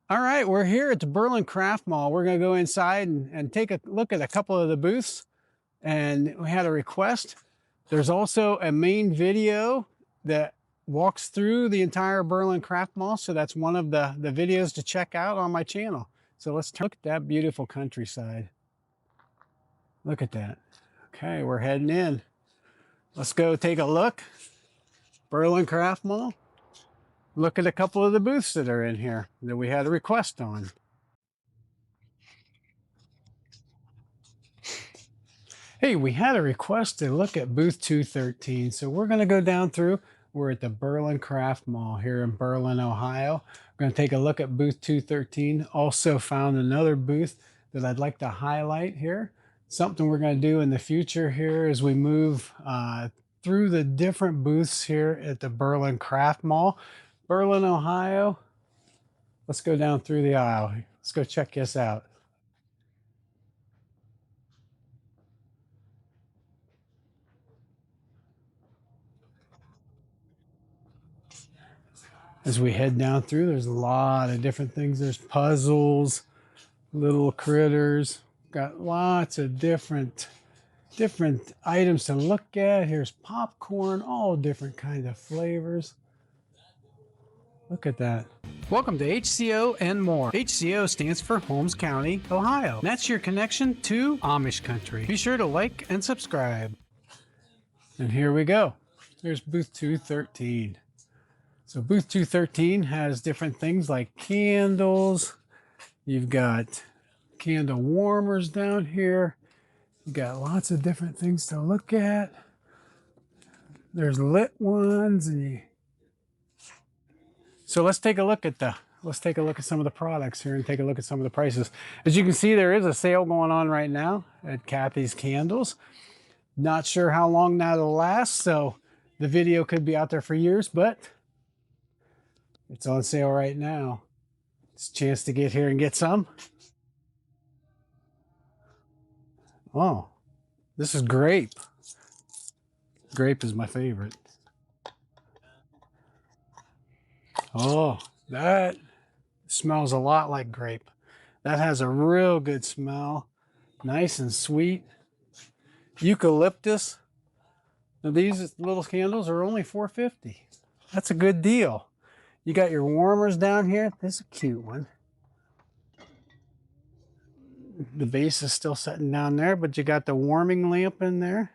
All right, we're here at the Berlin Craft Mall. We're going to go inside and take a look at a couple of the booths. And we had a request. There's also a main video that walks through the entire Berlin Craft Mall. So that's one of the videos to check out on my channel. So let's look at that beautiful countryside. Look at that. Okay, we're heading in. Let's go take a look. Berlin Craft Mall. Look at a couple of the booths that are in here that we had a request on. Hey, we had a request to look at booth 213, so we're going to go down through. We're at the Berlin Craft Mall here in Berlin, Ohio. We're going to take a look at booth 213. Also found another booth that I'd like to highlight here. Something we're going to do in the future here as we move through the different booths here at the Berlin Craft Mall. Berlin, Ohio. Let's go down through the aisle. Let's go check this out. As we head down through, there's a lot of different things. There's puzzles, little critters, got lots of different items to look at. Here's popcorn, all different kinds of flavors. Look at that. Welcome to HCO and more. HCO stands for Holmes County, Ohio. That's your connection to Amish country. Be sure to like and subscribe. And here we go. Here's booth 213. So booth 213 has different things like candles. You've got candle warmers down here. You've got lots of different things to look at. There's lit ones, so let's take a look at some of the products here and take a look at some of the prices. As you can see, there is a sale going on right now at Kathy's Candles. Not sure how long that'll last, so the video could be out there for years, but it's on sale right now. It's a chance to get here and get some. Oh, this is grape. Grape is my favorite. Oh, that smells a lot like grape. That has a real good smell. Nice and sweet. Eucalyptus. Now these little candles are only $4.50. That's a good deal. You got your warmers down here. This is a cute one. The base is still sitting down there, but you got the warming lamp in there.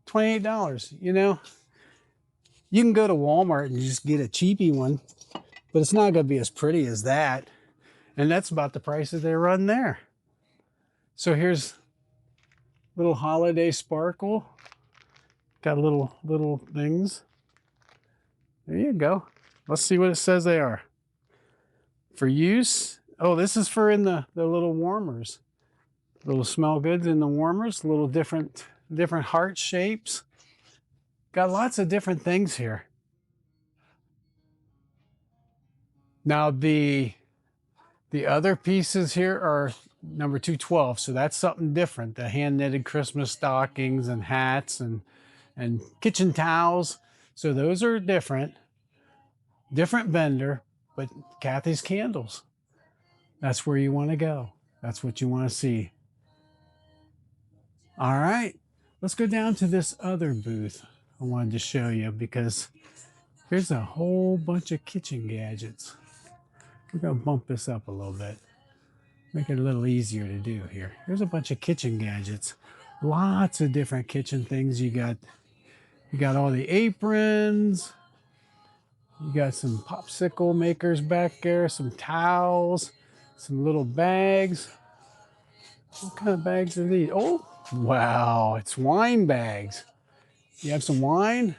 $28. You know, you can go to Walmart and just get a cheapy one, but it's not going to be as pretty as that. And that's about the price that they run there. So here's little holiday sparkle. Got little things. There you go. Let's see what it says they are. For use. Oh, this is for in the little warmers. Little smell goods in the warmers. Little different heart shapes. Got lots of different things here. Now the other pieces here are number 212. So that's something different. The hand knitted Christmas stockings and hats and kitchen towels. So those are different vendor, but Kathy's Candles. That's where you want to go. That's what you want to see. All right, let's go down to this other booth I wanted to show you because here's a whole bunch of kitchen gadgets. We're going to bump this up a little bit. Make it a little easier to do here. Here's a bunch of kitchen gadgets. Lots of different kitchen things. You got all the aprons. You got some popsicle makers back there, some towels, some little bags. What kind of bags are these? Oh, wow, it's wine bags. You have some wine?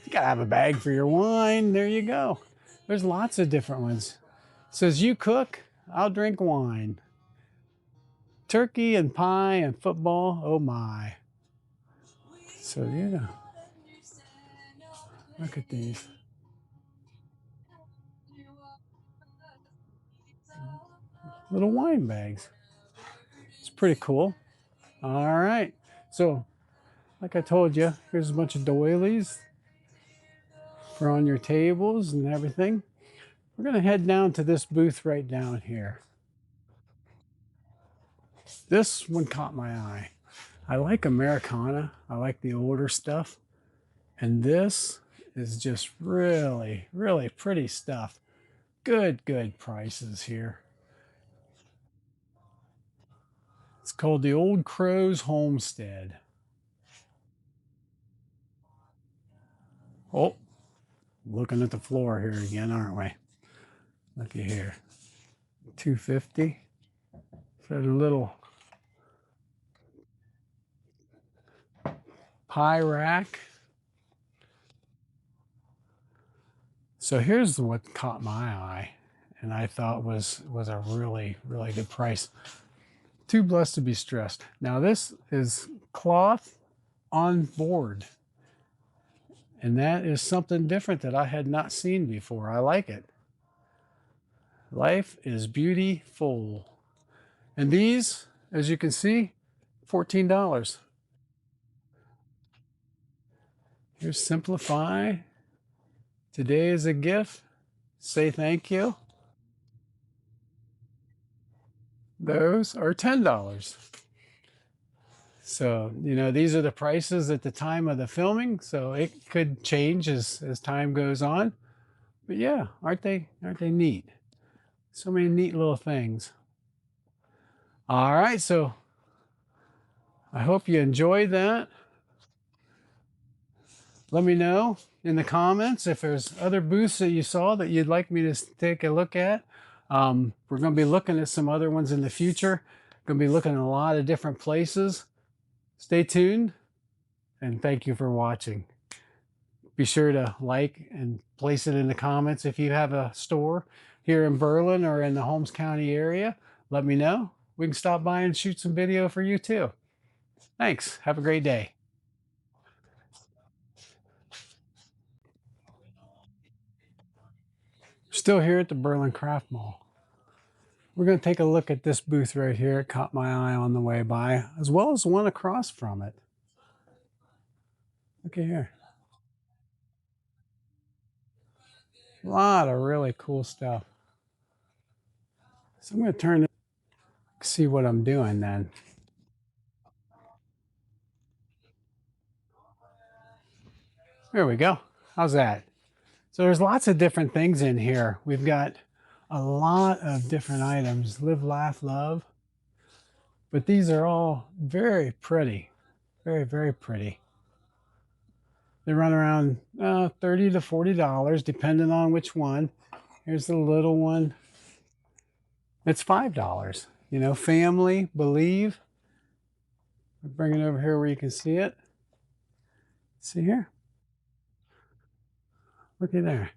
You gotta have a bag for your wine. There you go. There's lots of different ones. It says you cook, I'll drink wine. Turkey and pie and football, oh my. So yeah, look at these. Little wine bags. It's pretty cool. All right. So, like I told you, here's a bunch of doilies for on your tables and everything. We're going to head down to this booth right down here. This one caught my eye. I like Americana. I like the older stuff. And this is just really, really pretty stuff. Good prices here. It's called the Olde Crows Homestead. Oh, looking at the floor here again, aren't we? Looky here. $250 for the little pie rack. So here's what caught my eye and I thought was a really good price. Too blessed to be stressed. Now this is cloth on board. And that is something different that I had not seen before. I like it. Life is beautiful. And these, as you can see, $14. Here's Simplify. Today is a gift. Say thank you. Those are $10. So, you know, these are the prices at the time of the filming, so it could change as time goes on. But yeah, aren't they neat? So many neat little things. All right, so I hope you enjoyed that. Let me know in the comments if there's other booths that you saw that you'd like me to take a look at. We're going to be looking at some other ones in the future. Going to be looking at a lot of different places. Stay tuned, and thank you for watching. Be sure to like and place it in the comments if you have a store here in Berlin or in the Holmes County area. Let me know. We can stop by and shoot some video for you too. Thanks. Have a great day. Still here at the Berlin Craft Mall. We're going to take a look at this booth right here. It caught my eye on the way by, as well as one across from it. Look at here. A lot of really cool stuff. So I'm going to turn it, see what I'm doing then. There we go. How's that? So there's lots of different things in here. We've got a lot of different items. Live, laugh, love. But these are all very pretty. Very pretty. They run around $30 to $40, depending on which one. Here's the little one. It's $5. You know, family, believe. I'll bring it over here where you can see it. See here? Looky there.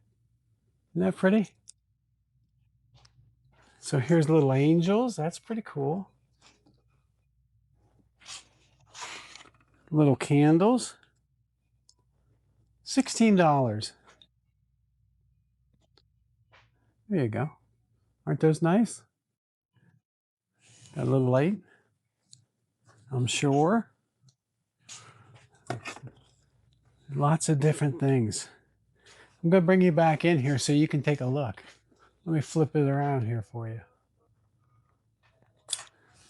Isn't that pretty? So here's little angels. That's pretty cool. Little candles. $16. There you go. Aren't those nice? Got a little light, I'm sure. Lots of different things. I'm going to bring you back in here so you can take a look. Let me flip it around here for you.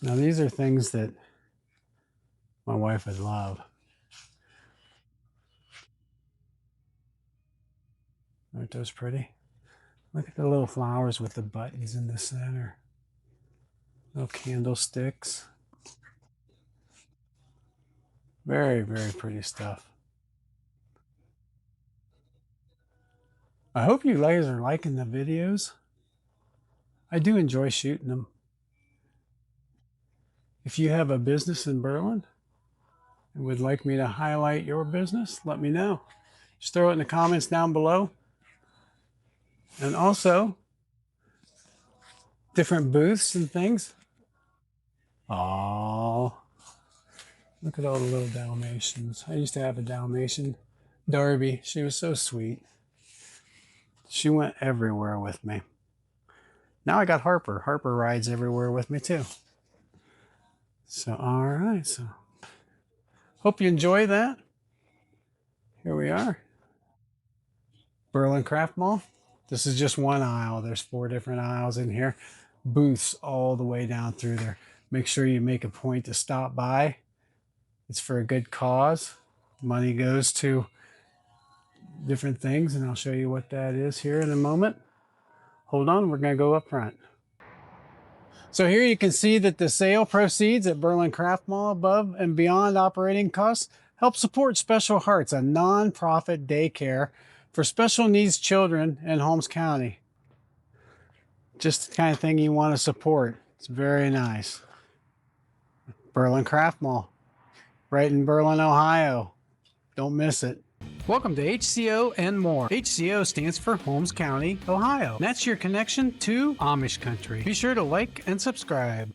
Now these are things that my wife would love. Aren't those pretty? Look at the little flowers with the buttons in the center. Little candlesticks. Very pretty stuff. I hope you guys are liking the videos. I do enjoy shooting them. If you have a business in Berlin and would like me to highlight your business, let me know. Just throw it in the comments down below. And also, different booths and things. Oh, look at all the little Dalmatians. I used to have a Dalmatian, Darby. She was so sweet. She went everywhere with me. Now I got Harper. Harper rides everywhere with me too. So, all right. So, hope you enjoy that. Here we are. Berlin Craft Mall. This is just one aisle. There's 4 different aisles in here. Booths all the way down through there. Make sure you make a point to stop by. It's for a good cause. Money goes to different things, and I'll show you what that is here in a moment. Hold on, we're going to go up front. So here you can see that the sale proceeds at Berlin Craft Mall above and beyond operating costs help support Special Hearts, a non-profit daycare for special needs children in Holmes County. Just the kind of thing you want to support. It's very nice. Berlin Craft Mall, right in Berlin, Ohio. Don't miss it. Welcome to HCO and More. HCO stands for Holmes County, Ohio. That's your connection to Amish country. Be sure to like and subscribe.